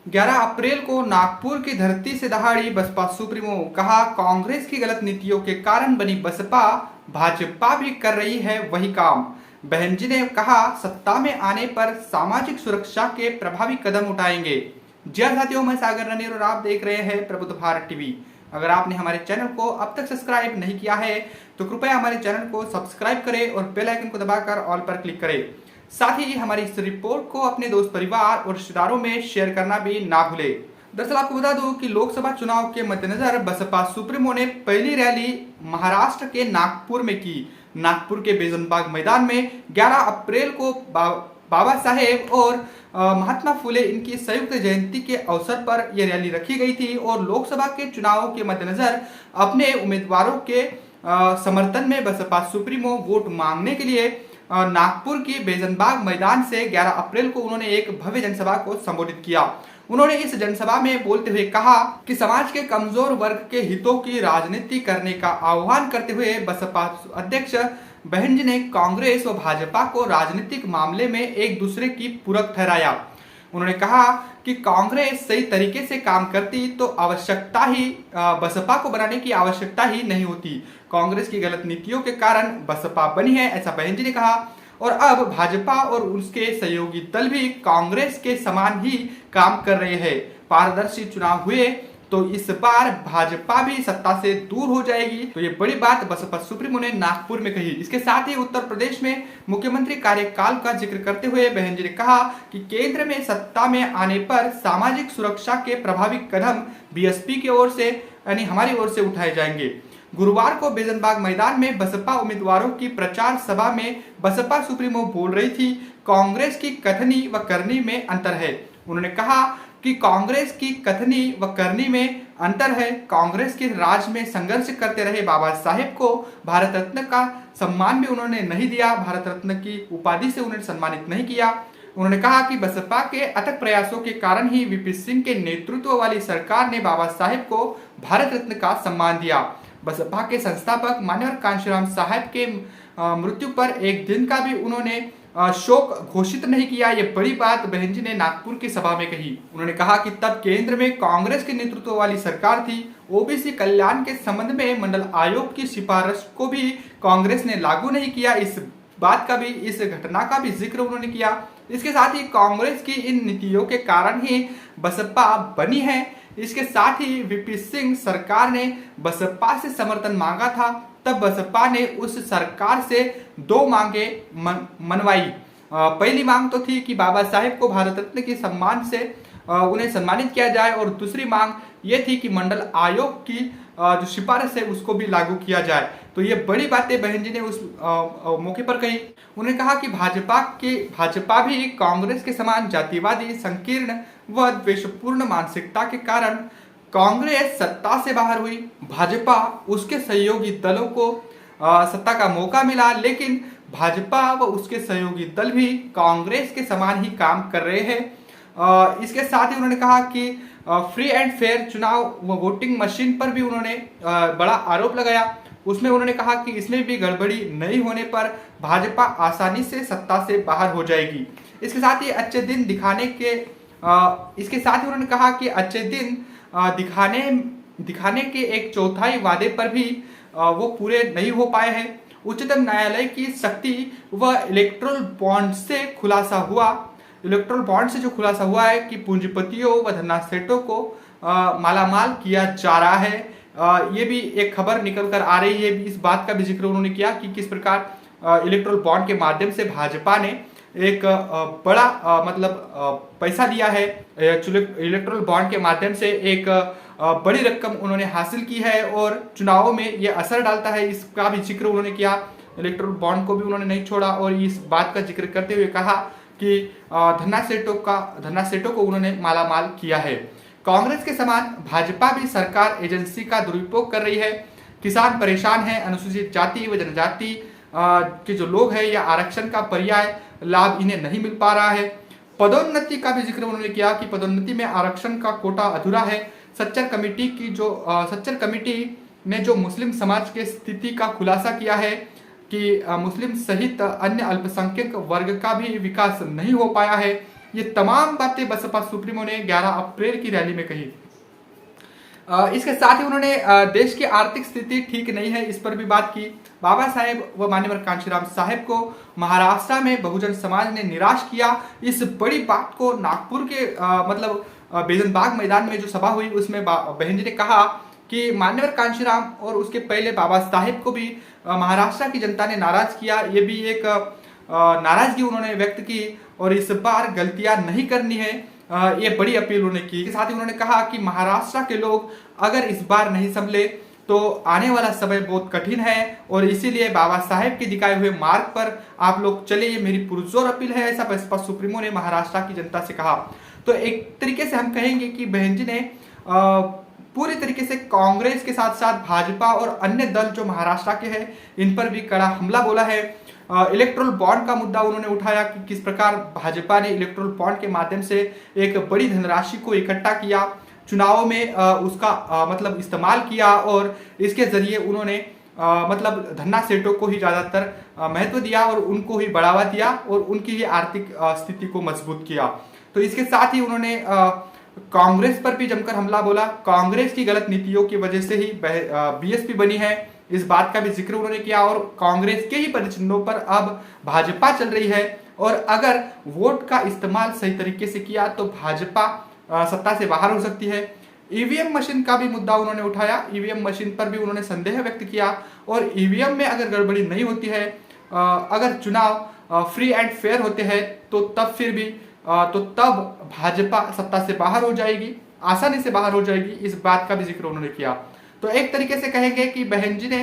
11 अप्रैल को नागपुर की धरती से दहाड़ी बसपा सुप्रीमो, कहा कांग्रेस की गलत नीतियों के कारण बनी बसपा, भाजपा भी कर रही है वही काम। बहन जी ने कहा सत्ता में आने पर सामाजिक सुरक्षा के प्रभावी कदम उठाएंगे। जी हाँ साथियों, मैं सागर रणवीर और आप देख रहे हैं प्रबुद्ध भारत टीवी। अगर आपने हमारे चैनल को अब तक सब्सक्राइब नहीं किया है तो कृपया हमारे चैनल को सब्सक्राइब करें और बेल आइकन को दबाकर ऑल पर क्लिक करें। साथ ही हमारी इस रिपोर्ट को अपने दोस्त परिवार और रिश्तेदारों में शेयर करना भी ना भूले। दरअसल आपको बता दूं कि लोकसभा चुनाव के मद्देनजर बसपा सुप्रीमो ने पहली रैली महाराष्ट्र के नागपुर में की। नागपुर के बेजनबाग मैदान में 11 अप्रैल को बाबा साहेब और महात्मा फुले इनकी संयुक्त जयंती के अवसर पर यह रैली रखी गई थी और लोकसभा के चुनावों के मद्देनजर अपने उम्मीदवारों के समर्थन में बसपा सुप्रीमो वोट मांगने के लिए नागपुर की बेजनबाग मैदान से 11 अप्रैल को उन्होंने एक भव्य जनसभा को संबोधित किया। उन्होंने इस जनसभा में बोलते हुए कहा कि समाज के कमजोर वर्ग के हितों की राजनीति करने का आह्वान करते हुए बसपा अध्यक्ष बहन जी ने कांग्रेस व भाजपा को राजनीतिक मामले में एक दूसरे की पूरक ठहराया। उन्होंने कहा कि कांग्रेस सही तरीके से काम करती तो आवश्यकता ही बसपा को बनाने की आवश्यकता ही नहीं होती। कांग्रेस की गलत नीतियों के कारण बसपा बनी है, ऐसा बहन जी ने कहा। और अब भाजपा और उसके सहयोगी दल भी कांग्रेस के समान ही काम कर रहे हैं। पारदर्शी चुनाव हुए तो इस बार भाजपा भी सत्ता से दूर हो जाएगी। तो ये बड़ी बात बसपा सुप्रीमो ने नागपुर में कही। इसके साथ ही उत्तर प्रदेश में मुख्यमंत्री कार्यकाल का जिक्र करते हुए बहन जी ने कहा कि केंद्र में सत्ता में आने पर सामाजिक सुरक्षा के प्रभावी कदम बीएसपी की ओर से यानी हमारी ओर से उठाए जाएंगे। गुरुवार को बेजनबाग मैदान में बसपा उम्मीदवारों की प्रचार सभा में बसपा सुप्रीमो बोल रही थी, कांग्रेस की कथनी व करनी में अंतर है। उन्होंने कहा कि कांग्रेस की कथनी व करनी में अंतर है। कांग्रेस के राज में संघर्ष करते रहे बाबा साहेब को भारत रत्न का सम्मान भी उन्होंने नहीं दिया, भारत रत्न की उपाधि से उन्हें सम्मानित नहीं किया। उन्होंने कहा कि बसपा के अथक प्रयासों के कारण ही वीपी सिंह के नेतृत्व वाली सरकार ने बाबा साहेब को भारत रत्न का सम्मान दिया। बसपा के संस्थापक मान्यवर कांशीराम साहब के मृत्यु पर एक दिन का भी उन्होंने शोक घोषित नहीं किया। ये बड़ी बात बहन जी ने नागपुर की सभा में कही। उन्होंने कहा कि तब केंद्र में कांग्रेस के नेतृत्व वाली सरकार थी। ओबीसी कल्याण के संबंध में मंडल आयोग की सिफारिश को भी कांग्रेस ने लागू नहीं किया। इस बात का भी, इस घटना का भी जिक्र उन्होंने किया। इसके साथ ही कांग्रेस की इन नीतियों के कारण ही बसपा बनी है। इसके साथ ही वीपी सिंह सरकार ने बसपा से समर्थन मांगा था, तब बसपा ने उस सरकार से दो मांगे मनवाई। पहली मांग तो थी कि बाबा साहेब को भारत रत्न के सम्मान से उन्हें सम्मानित किया जाए और दूसरी मांग ये थी कि मंडल आयोग की जो सिफारिश है उसको भी लागू किया जाए। तो ये बड़ी बातें बहन जी ने उस मौके पर कही। उन्होंने कहा कि भाजपा भी कांग्रेस के समान जातिवादी, संकीर्ण व द्वेषपूर्ण मानसिकता के कारण कांग्रेस सत्ता से बाहर हुई। भाजपा उसके सहयोगी दलों को सत्ता का मौका मिला, लेकिन भाजपा व उसके सहयोगी दल भी कांग्रेस के समान ही काम कर रहे हैं। इसके साथ ही उन्होंने कहा कि फ्री एंड फेयर चुनाव व वोटिंग मशीन पर भी उन्होंने बड़ा आरोप लगाया। उसमें उन्होंने कहा कि इसमें भी गड़बड़ी नहीं होने पर भाजपा आसानी से सत्ता से बाहर हो जाएगी। इसके साथ ही अच्छे दिन दिखाने के उन्होंने कहा कि अच्छे दिन दिखाने के एक चौथाई वादे पर भी वो पूरे नहीं हो पाए हैं। उच्चतम न्यायालय की शक्ति व इलेक्ट्रोल बॉन्ड से खुलासा हुआ है कि पूंजीपतियों व धनासेठों को मालामाल किया जा रहा है। ये भी एक खबर निकल कर आ रही है। इस बात का भी जिक्र उन्होंने किया कि किस प्रकार इलेक्ट्रोल बॉन्ड के माध्यम से भाजपा ने एक बड़ा पैसा लिया है। इलेक्ट्रोल बॉन्ड के माध्यम से एक बड़ी रकम उन्होंने हासिल की है और चुनावों में ये असर डालता है, इसका भी जिक्र उन्होंने किया। इलेक्ट्रोल बॉन्ड को भी उन्होंने नहीं छोड़ा और इस बात का जिक्र करते हुए कहा कि धन्नासेठों को उन्होंने मालामाल किया है। कांग्रेस के समान भाजपा भी सरकार एजेंसी का दुरुपयोग कर रही है। किसान परेशान है, अनुसूचित जाति व जनजाति के जो लोग हैं या आरक्षण का पर्याय लाभ इन्हें नहीं मिल पा रहा है। पदोन्नति का भी जिक्र उन्होंने किया कि पदोन्नति में आरक्षण का कोटा अधूरा है। सच्चर कमेटी ने जो मुस्लिम समाज के स्थिति का खुलासा किया है कि मुस्लिम सहित अन्य अल्पसंख्यक वर्ग का भी विकास नहीं हो पाया है। ये तमाम बातें बसपा सुप्रीमो ने 11 अप्रैल की रैली में कही। इसके साथ ही उन्होंने देश की आर्थिक स्थिति ठीक नहीं है, इस पर भी बात की। बाबा साहेब व मान्यवर कांशीराम साहेब को महाराष्ट्र में बहुजन समाज ने निराश किया। इस बड़ी बात को नागपुर के बेजनबाग मैदान में जो सभा हुई उसमें बहन जी ने कहा कि मान्यवर कांशीराम और उसके पहले बाबा साहेब को भी महाराष्ट्र की जनता ने नाराज किया। ये भी एक नाराजगी उन्होंने व्यक्त की और इस बार गलतियां नहीं करनी है, ये बड़ी अपील उन्होंने की। साथ ही उन्होंने कहा कि महाराष्ट्र के लोग अगर इस बार नहीं संभले तो आने वाला समय बहुत कठिन है और इसीलिए बाबा साहेब के दिखाए हुए मार्ग पर आप लोग चले, ये मेरी पुरजोर अपील है, ऐसा बसपा सुप्रीमो ने महाराष्ट्र की जनता से कहा। तो एक तरीके से हम कहेंगे कि बहन जी ने पूरी तरीके से कांग्रेस के साथ साथ भाजपा और अन्य दल जो महाराष्ट्र के हैं इन पर भी कड़ा हमला बोला है। इलेक्ट्रोल बॉन्ड का मुद्दा उन्होंने उठाया कि किस प्रकार भाजपा ने इलेक्ट्रोल बॉन्ड के माध्यम से एक बड़ी धनराशि को इकट्ठा किया, चुनावों में उसका इस्तेमाल किया और इसके जरिए उन्होंने धन्ना सेठों को ही ज्यादातर महत्व दिया और उनको ही बढ़ावा दिया और उनकी ही आर्थिक स्थिति को मजबूत किया। तो इसके साथ ही उन्होंने कांग्रेस पर भी जमकर हमला बोला। कांग्रेस की गलत नीतियों की वजह से ही बीएसपी बनी है, इस बात का भी जिक्र उन्होंने किया और कांग्रेस के ही परिचिनों पर अब भाजपा चल रही है और अगर वोट का इस्तेमाल सही तरीके से किया तो भाजपा सत्ता से बाहर हो सकती है। ईवीएम मशीन का भी मुद्दा उन्होंने उठाया, ईवीएम मशीन पर भी उन्होंने संदेह व्यक्त किया और ईवीएम में अगर गड़बड़ी नहीं होती है, अगर चुनाव फ्री एंड फेयर होते हैं तो तब भाजपा सत्ता से बाहर हो जाएगी, आसानी से बाहर हो जाएगी, इस बात का भी जिक्र उन्होंने किया। तो एक तरीके से कहेंगे कि बहन जी ने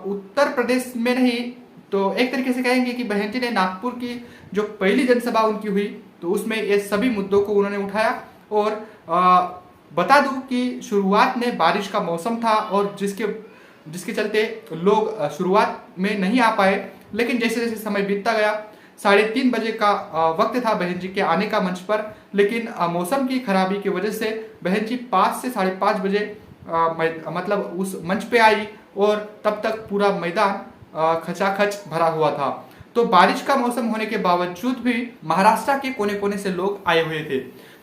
उत्तर प्रदेश में नहीं तो एक तरीके से कहेंगे कि बहन जी ने नागपुर की जो पहली जनसभा उनकी हुई तो उसमें ये सभी मुद्दों को उन्होंने उठाया और बता दूं कि शुरुआत में बारिश का मौसम था और जिसके चलते लोग शुरुआत में नहीं आ पाए, लेकिन जैसे जैसे समय बीतता गया 3:30 बजे का वक्त था बहन जी के आने का मंच पर, लेकिन मौसम की खराबी की वजह से बहन जी 5 से 5:30 बजे उस मंच पे आई और तब तक पूरा मैदान खचाखच भरा हुआ था। तो बारिश का मौसम होने के बावजूद भी महाराष्ट्र के कोने कोने से लोग आए हुए थे।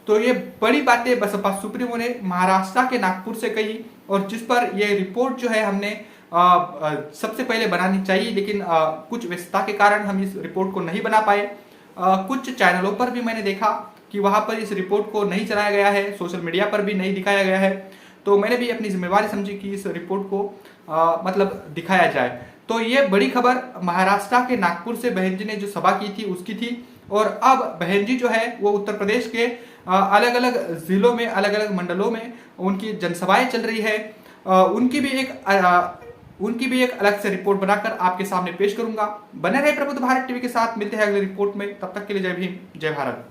तो ये बड़ी बातें बसपा सुप्रीमो ने महाराष्ट्र के नागपुर से कही और जिस पर ये रिपोर्ट जो है हमने सबसे पहले बनानी चाहिए, लेकिन कुछ व्यस्तता के कारण हम इस रिपोर्ट को नहीं बना पाए। कुछ चैनलों पर भी मैंने देखा कि वहां पर इस रिपोर्ट को नहीं चलाया गया है, सोशल मीडिया पर भी नहीं दिखाया गया है, तो मैंने भी अपनी जिम्मेवारी समझी कि इस रिपोर्ट को दिखाया जाए। तो ये बड़ी खबर महाराष्ट्र के नागपुर से बहन जी ने जो सभा की थी उसकी थी और अब बहन जी जो है वो उत्तर प्रदेश के अलग अलग जिलों में अलग अलग मंडलों में उनकी जनसभाएं चल रही है। उनकी भी एक अलग से रिपोर्ट बनाकर आपके सामने पेश करूंगा। बने रहे प्रबुद्ध भारत टीवी के साथ, मिलते हैं अगले रिपोर्ट में, तब तक के लिए जय भीम जय भारत।